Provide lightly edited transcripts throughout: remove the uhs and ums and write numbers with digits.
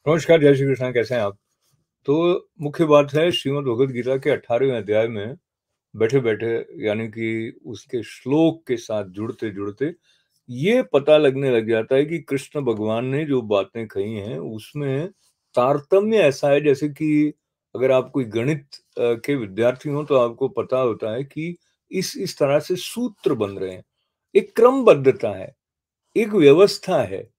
नमस्कार, जय श्री कृष्ण। कैसे हैं आप? तो मुख्य बात है श्रीमद् भगवद गीता के 18वें अध्याय में बैठे-बैठे यानी कि उसके श्लोक के साथ जुड़ते-जुड़ते ये पता लगने लग जाता है कि कृष्ण भगवान ने जो बातें कही हैं उसमें तारतम्य ऐसा है जैसे कि अगर आप कोई गणित के विद्यार्थी हो तो आपको पता होता है कि इस तरह से सूत्र बन रहे हैं। एक क्रमबद्धता है, एक व्यवस्था है।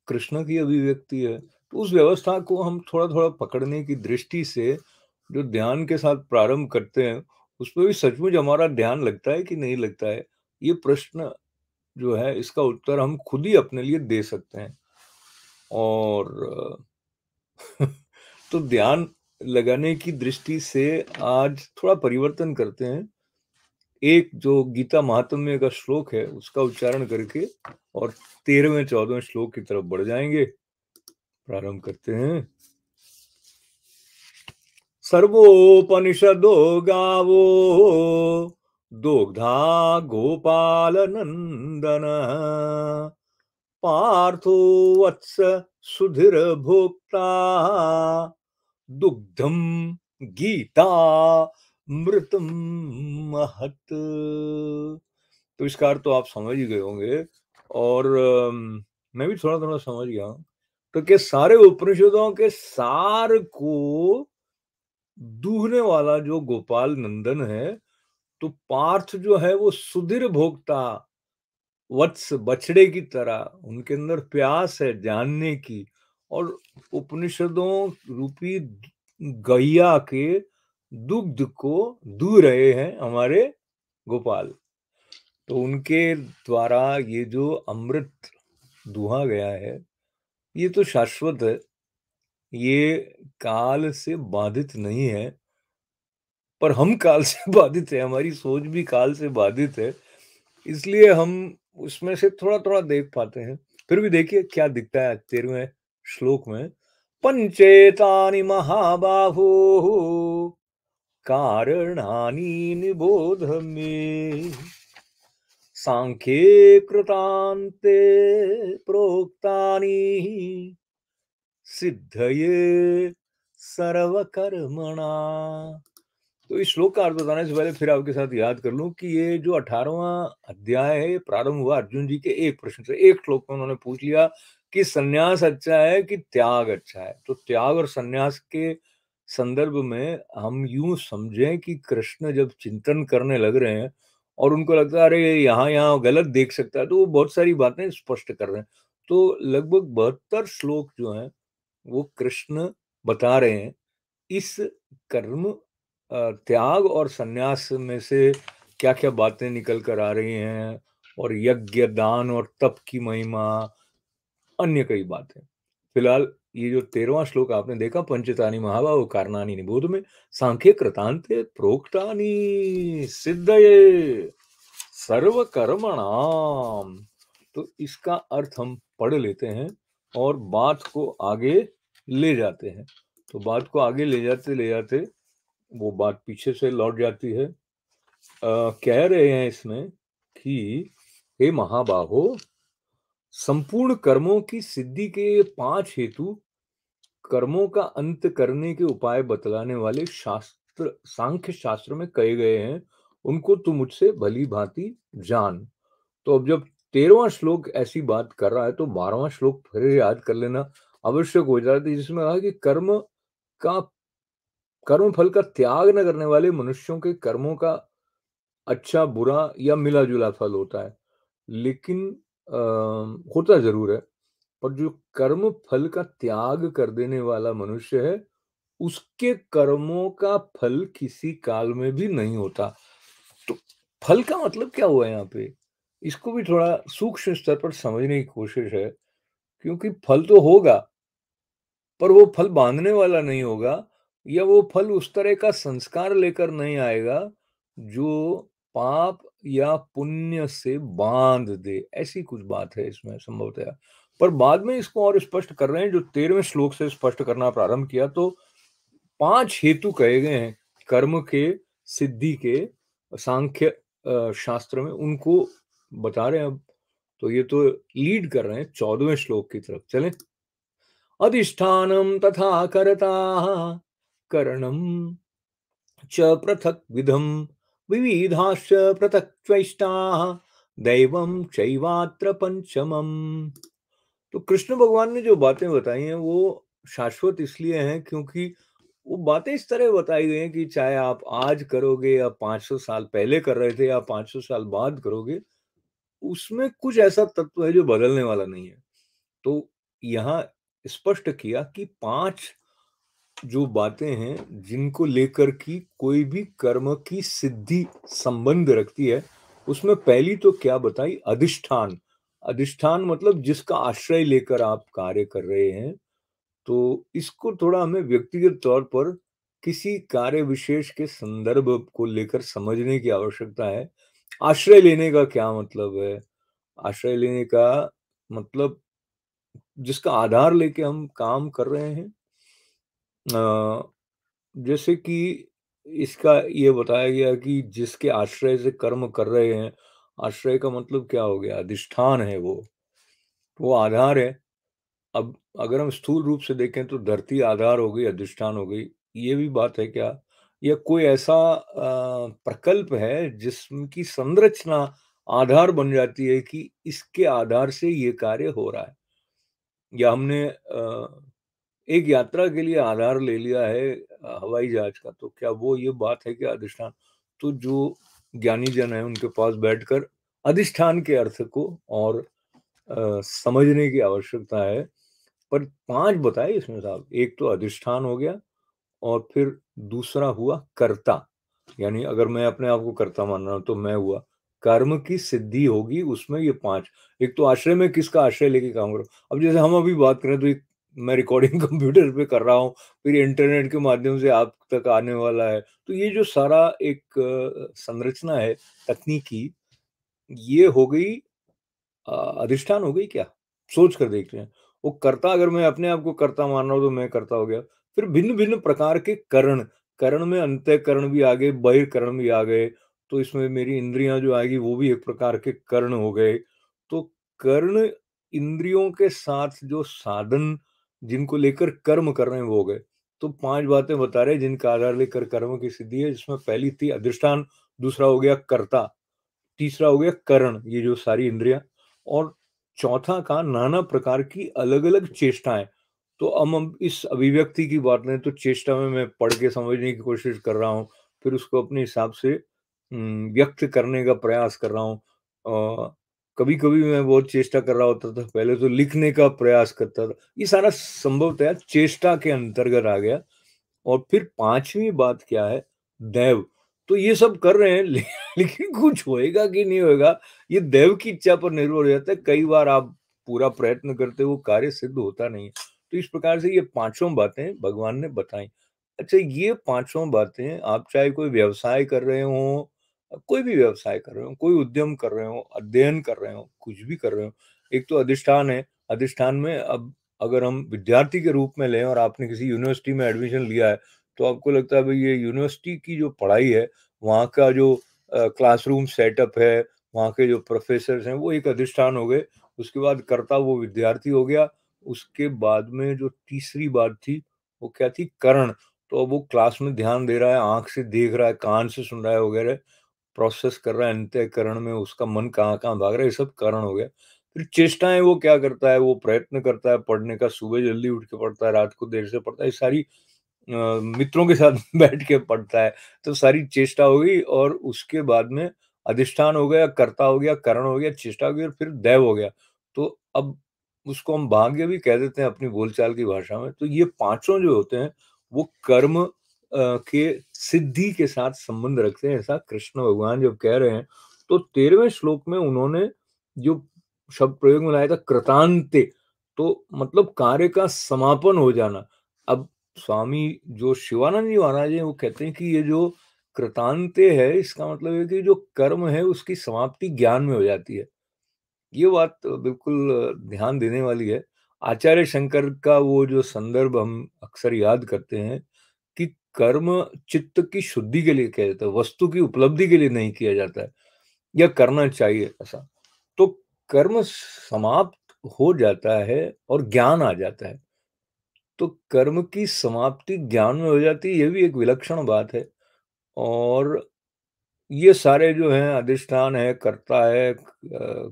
कृष्ण की अभिव्यक्ति है। तो उस व्यवस्था को हम थोड़ा-थोड़ा पकड़ने की दृष्टि से जो ध्यान के साथ प्रारंभ करते हैं, उसपे भी सचमुच हमारा ध्यान लगता है कि नहीं लगता है? ये प्रश्न जो है इसका उत्तर हम खुद ही अपने लिए दे सकते हैं। और तो ध्यान लगाने की दृष्टि से आज थोड़ा परिवर्तन करते हैं। एक जो गीता महात्म्य का श्लोक है उसका उच्चारण करके और 13वें-14वें श्लोक की तरफ बढ़ जाएँगे। प्रारंभ करते हैं। सर्वोपनिषदो गावो दुग्धा गोपाल नंदन पार्थो वत्स सुधीर भोक्ता दुग्धम गीता मृतम महत। तो इसका अर्थ तो आप समझ ही गए होंगे और मैं भी थोड़ा थोड़ा समझ गया हूं। तो के सारे उपनिषदों के सार को दूहने वाला जो गोपाल नंदन है, तो पार्थ जो है वो सुधीर भोक्ता, वत्स बछड़े की तरह उनके अंदर प्यास है जानने की और उपनिषदों रूपी गैया के दुग्ध को दूह रहे हैं हमारे गोपाल। तो उनके द्वारा ये जो अमृत दुहा गया है, ये तो शाश्वत है, ये काल से बाधित नहीं है। पर हम काल से बाधित हैं, हमारी सोच भी काल से बाधित है, इसलिए हम उसमें से थोड़ा-थोड़ा देख पाते हैं। फिर भी देखिए क्या दिखता है 13वें श्लोक में, पंचेतानि महाबाहो कारणानि निबोध मे, सांख्ये कृतान्ते प्रोक्तानि सिद्धये सर्वकर्मणा। तो इस श्लोक का अर्थ बताने से पहले फिर आपके साथ याद कर लूं कि ये जो 18वां अध्याय है ये प्रारंभ हुआ अर्जुन जी के एक प्रश्न से। एक श्लोक में उन्होंने पूछ लिया कि सन्यास अच्छा है कि त्याग अच्छा है। तो त्याग और सन्यास के संदर्भ में हम यूं समझें कि कृष्ण जब चिंतन करने लग रहे हैं और उनको लगता है अरे यहाँ यहाँ गलत देख सकता है, तो वो बहुत सारी बातें स्पष्ट कर रहे हैं। तो लगभग 72 श्लोक जो हैं वो कृष्ण बता रहे हैं इस कर्म त्याग और सन्यास में से क्या-क्या बातें निकल कर आ रही हैं और यज्ञ, दान और तप की महिमा, अन्य कई बातें। फिलहाल ये जो 13वां श्लोक आपने देखा, पंचतानि महाबाहो कारणानि निबोध में, सांख्ये कृतान्ते प्रोक्तानि सिद्धये सर्वकर्मणाम। तो इसका अर्थ हम पढ़ लेते हैं और बात को आगे ले जाते हैं। तो बात को आगे ले जाते वो बात पीछे से लौट जाती है। कह रहे हैं इसमें कि हे महाबाहो, संपूर्ण कर्मों की सिद्धि के 5 हेतु कर्मों का अंत करने के उपाय बतलाने वाले शास्त्र सांख्य शास्त्र में कहे गए हैं, उनको तू मुझसे भली भांति जान। तो अब जब 13वां श्लोक ऐसी बात कर रहा है तो 12वां श्लोक फिर याद कर लेना आवश्यक हो जाता है, जिसमें कहा कि का कर्म फल का त्याग न करने वाले मनुष्यों के कर्मों का अच्छा बुरा या मिला जुला फल होता है। लेकिन होता जरूर है, पर जो कर्म फल का त्याग कर देने वाला मनुष्य है उसके कर्मों का फल किसी काल में भी नहीं होता। तो फल का मतलब क्या हुआ यहाँ पे? इसको भी थोड़ा सूक्ष्म स्तर पर समझने की कोशिश है, क्योंकि फल तो होगा, पर वो फल बांधने वाला नहीं होगा या वो फल उस तरह का संस्कार लेकर नहीं आएगा जो पाप या पुण्य से बांध दे। ऐसी कुछ बात है इसमें संभवतः। पर बाद में इसको और स्पष्ट कर रहे हैं, जो 13वें श्लोक से स्पष्ट करना प्रारंभ किया। तो 5 हेतु कहे गए हैं कर्म के सिद्धि के, सांख्य शास्त्र में उनको बता रहे हैं अब। तो ये तो लीड कर रहे हैं 14वें श्लोक की तरफ। चलें। अधिष्ठानं तथा कर्ता करणं च पृथक् विधम विविधाश्च पृथक् चैष्टाः दैवं चैवात्र पंचमम्। तो कृष्ण भगवान ने जो बातें बताई हैं वो शाश्वत इसलिए हैं क्योंकि वो बातें इस तरह बताई गई हैं कि चाहे आप आज करोगे या 500 साल पहले कर रहे थे या 500 साल बाद करोगे, उसमें कुछ ऐसा तत्व है जो बदलने वाला नहीं है। तो यहाँ स्पष्ट किया कि 5 जो बातें हैं जिनको लेकर की कोई भी कर्म की सिद्धि संबंध रखती है, उसमें पहली तो क्या बताई? अधिष्ठान। अधिष्ठान मतलब जिसका आश्रय लेकर आप कार्य कर रहे हैं। तो इसको थोड़ा हमें व्यक्तिगत तौर पर किसी कार्य विशेष के संदर्भ को लेकर समझने की आवश्यकता है। आश्रय लेने का क्या मतलब है? आश्रय लेने का मतलब जिसका आधार लेके हम काम कर रहे हैं। जैसे कि इसका ये बताया गया कि जिसके आश्रय से कर्म कर रहे हैं, आश्रय का मतलब क्या हो गया? अधिष्ठान है वो आधार है। अब अगर हम स्थूल रूप से देखें तो धरती आधार हो गई, अधिष्ठान हो गई, ये भी बात है क्या? या कोई ऐसा प्रकल्प है जिसकी संरचना आधार बन जाती है कि इसके आधार से ये कार्य हो रहा है? या हमने एक यात्रा के लिए आधार ले लिया है हवाई जहाज का, तो क्या वो ये बात है कि अधिष्ठान? तो जो ज्ञानी जन है उनके पास बैठकर अधिष्ठान के अर्थ को और समझने की आवश्यकता है। पर 5 बताए इसमें साहब, एक तो अधिष्ठान हो गया और फिर दूसरा हुआ कर्ता, यानी अगर मैं अपने आप को कर्ता मान रहा हूँ तो मैं हुआ। कर्म की सिद्धि होगी उसमें ये 5। एक तो आश्रय में किसका आश्रय लेके काम करो। अब जैसे हम अभी बात करें तो एक मैं रिकॉर्डिंग कंप्यूटर पे कर रहा हूँ, फिर इंटरनेट के माध्यम से आप तक आने वाला है। तो ये जो सारा एक संरचना है तकनीकी, ये हो गई अधिष्ठान हो गई क्या? सोच कर देखते हैं। वो कर्ता अगर मैं अपने आप को कर्ता मान रहा हूँ तो मैं कर्ता हो गया। फिर भिन्न-भिन्न प्रकार के करण, करण में अंतःकरण भी आ गए, बहिर्करण भी आ गए। तो इसमें मेरी इंद्रियाँ जो आएगी वो भी एक प्रकार के कर्ण हो गए। तो कर्ण इंद्रियों के साथ जो साधन जिनको लेकर कर्म कर रहे हैं वो हो गए। तो 5 बातें बता रहे हैं जिनका आधार लेकर कर्म की सिद्धि है, जिसमें पहली थी अधिष्ठान, दूसरा हो गया कर्ता, तीसरा हो गया करण, ये जो सारी इंद्रियाँ, और चौथा का नाना प्रकार की अलग-अलग चेष्टाएँ। तो हम इस अभिव्यक्ति की बात लें तो चेष्टा में मैं पढ़ के समझने की कोशिश कर रहा हूँ, फिर उसको अपने हिसाब से व्यक्त करने का प्रयास कर रहा हूँ। कभी-कभी मैं बहुत चेष्टा कर रहा होता था, पहले तो लिखने का प्रयास करता था। ये सारा संभवतः चेष्टा के अंतर्गत आ गया। और फिर 5वीं बात क्या है? दैव। तो ये सब कर रहे हैं लेकिन कुछ होएगा कि नहीं होएगा, ये दैव की इच्छा पर निर्भर हो जाता है। कई बार आप पूरा प्रयत्न करते हो, कार्य सिद्ध होता नहीं है। तो इस प्रकार से ये पाँचों बातें भगवान ने बताई। अच्छा, ये पाँचों बातें आप चाहे कोई व्यवसाय कर रहे हों, कोई भी व्यवसाय कर रहे हों, कोई उद्यम कर रहे हों, अध्ययन कर रहे हों, कुछ भी कर रहे हों। एक तो अधिष्ठान है, अधिष्ठान में अब अगर हम विद्यार्थी के रूप में लें और आपने किसी यूनिवर्सिटी में एडमिशन लिया है, तो आपको लगता है भई ये यूनिवर्सिटी की जो पढ़ाई है, वहाँ का जो क्लासरूम सेटअप है, वहाँ के जो प्रोफ़ेसर्स हैं, वो एक अधिष्ठान हो गए। उसके बाद कर्ता वो विद्यार्थी हो गया। उसके बाद में जो तीसरी बात थी, वो क्या थी? करण। तो अब वो क्लास में ध्यान दे रहा है, आँख से देख रहा है, कान से सुन रहा है वगैरह, प्रोसेस कर रहा है अंतःकरण में, उसका मन कहाँ-कहाँ भाग रहा है, ये सब कारण हो गया। फिर चेष्टाएँ वो क्या करता है, वो प्रयत्न करता है पढ़ने का, सुबह जल्दी उठ के पढ़ता है, रात को देर से पढ़ता है, ये सारी मित्रों के साथ बैठ के पढ़ता है। तो सारी चेष्टा हो गई और उसके बाद में अधिष्ठान हो गया, कर्ता हो गया, करण हो गया, चेष्टा हो गई और फिर दैव हो गया। तो अब उसको हम भाग्य भी कह देते हैं अपनी बोलचाल की भाषा में। तो ये पाँचों जो होते हैं, वो कर्म के सिद्धि के साथ संबंध रखते हैं, ऐसा कृष्ण भगवान जब कह रहे हैं। तो 13वें श्लोक में उन्होंने जो शब्द प्रयोग में लाया था कृतांते, तो मतलब कार्य का समापन हो जाना। अब स्वामी जो शिवानंद जी महाराज हैं, वो कहते हैं कि ये जो कृतांते है, इसका मतलब है कि जो कर्म है, उसकी समाप्ति ज्ञान में हो जाती है। ये बात तो बिल्कुल ध्यान देने वाली है। आचार्य शंकर का वो जो संदर्भ हम अक्सर याद करते हैं कि कर्म चित्त की शुद्धि के लिए किया जाता है, वस्तु की उपलब्धि के लिए नहीं किया जाता है, या करना चाहिए ऐसा। तो कर्म समाप्त हो जाता है और ज्ञान आ जाता है। तो कर्म की समाप्ति ज्ञान में हो जाती है, ये भी एक विलक्षण बात है। और ये सारे जो हैं अधिष्ठान है, कर्ता है,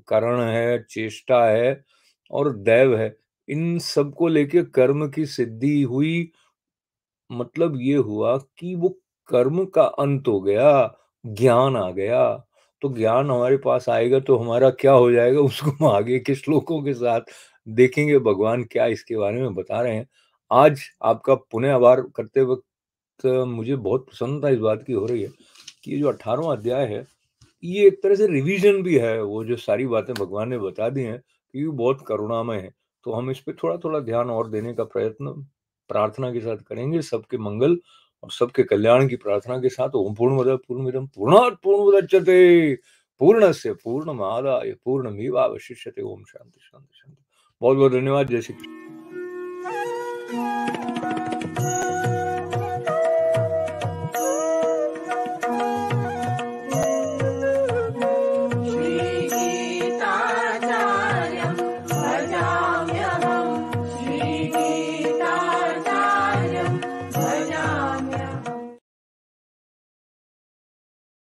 करण है, चेष्टा है और दैव है, इन सबको लेके कर्म की सिद्धि हुई। मतलब ये हुआ कि वो कर्म का अंत हो गया, ज्ञान आ गया। तो ज्ञान हमारे पास आएगा तो हमारा क्या हो जाएगा उसको हम आगे के श्लोकों के साथ देखेंगे, भगवान क्या इसके बारे में बता रहे हैं। आज आपका पुनः आभार करते वक़्त मुझे बहुत प्रसन्नता इस बात की हो रही है कि ये जो 18वाँ अध्याय है, ये एक तरह से रिवीजन भी है, वो जो सारी बातें भगवान ने बता दी हैं, ये बहुत करुणामय है। तो हम इस पे थोड़ा-थोड़ा ध्यान और देने का प्रयत्न प्रार्थना के साथ करेंगे, सबके मंगल और सबके कल्याण की प्रार्थना के साथ। ओम पूर्णमदः पूर्णमिदं पूर्णात् पूर्णमुदच्यते पूर्णस्य पूर्णमादाय पूर्णमेवावशिष्यते। ओम शांति, शांति, शांति। बहुत-बहुत धन्यवाद। जय श्री कृष्ण।